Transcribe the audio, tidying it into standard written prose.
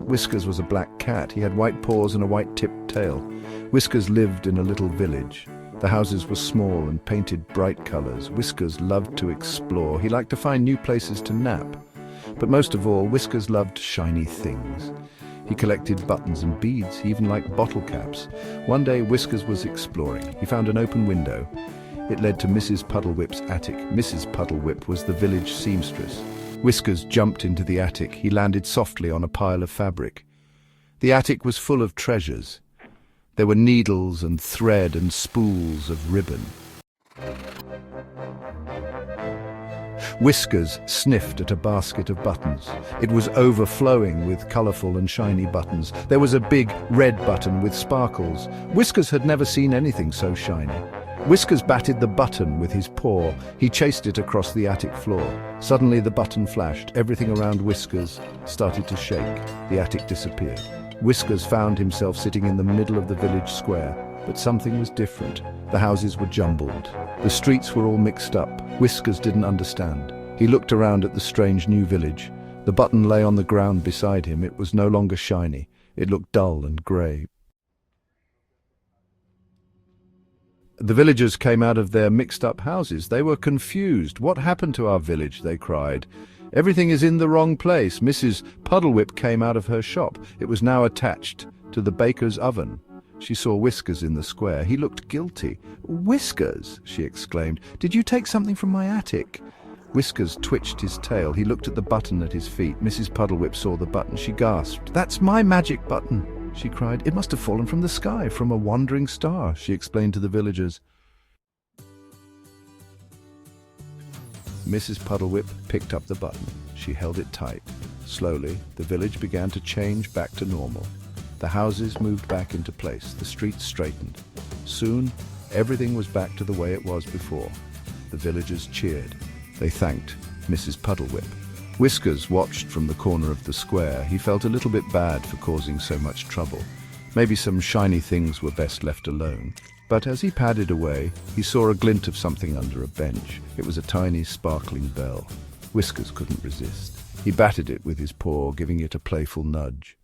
Whiskers was a black cat. He had white paws and a white-tipped tail. Whiskers lived in a little village. The houses were small and painted bright colors. Whiskers loved to explore. He liked to find new places to nap. But most of all, Whiskers loved shiny things. He collected buttons and beads. He even liked bottle caps. One day, Whiskers was exploring. He found an open window. It led to Mrs. Puddlewhip's attic. Mrs. Puddlewhip was the village seamstress. Whiskers jumped into the attic. He landed softly on a pile of fabric. The attic was full of treasures. There were needles and thread and spools of ribbon. Whiskers sniffed at a basket of buttons. It was overflowing with colorful and shiny buttons. There was a big red button with sparkles. Whiskers had never seen anything so shiny. Whiskers batted the button with his paw. He chased it across the attic floor. Suddenly the button flashed. Everything around Whiskers started to shake. The attic disappeared. Whiskers found himself sitting in the middle of the village square. But something was different. The houses were jumbled. The streets were all mixed up. Whiskers didn't understand. He looked around at the strange new village. The button lay on the ground beside him. It was no longer shiny. It looked dull and grey. The villagers came out of their mixed-up houses. They were confused. "What happened to our village?" they cried. "Everything is in the wrong place." Mrs. Puddlewhip came out of her shop. It was now attached to the baker's oven. She saw Whiskers in the square. He looked guilty. "Whiskers!" she exclaimed. "Did you take something from my attic?" Whiskers twitched his tail. He looked at the button at his feet. Mrs. Puddlewhip saw the button. She gasped. "That's my magic button!" she cried. "It must have fallen from the sky, from a wandering star," she explained to the villagers. Mrs. Puddlewhip picked up the button. She held it tight. Slowly, the village began to change back to normal. The houses moved back into place. The streets straightened. Soon, everything was back to the way it was before. The villagers cheered. They thanked Mrs. Puddlewhip. Whiskers watched from the corner of the square. He felt a little bit bad for causing so much trouble. Maybe some shiny things were best left alone. But as he padded away, he saw a glint of something under a bench. It was a tiny, sparkling bell. Whiskers couldn't resist. He batted it with his paw, giving it a playful nudge.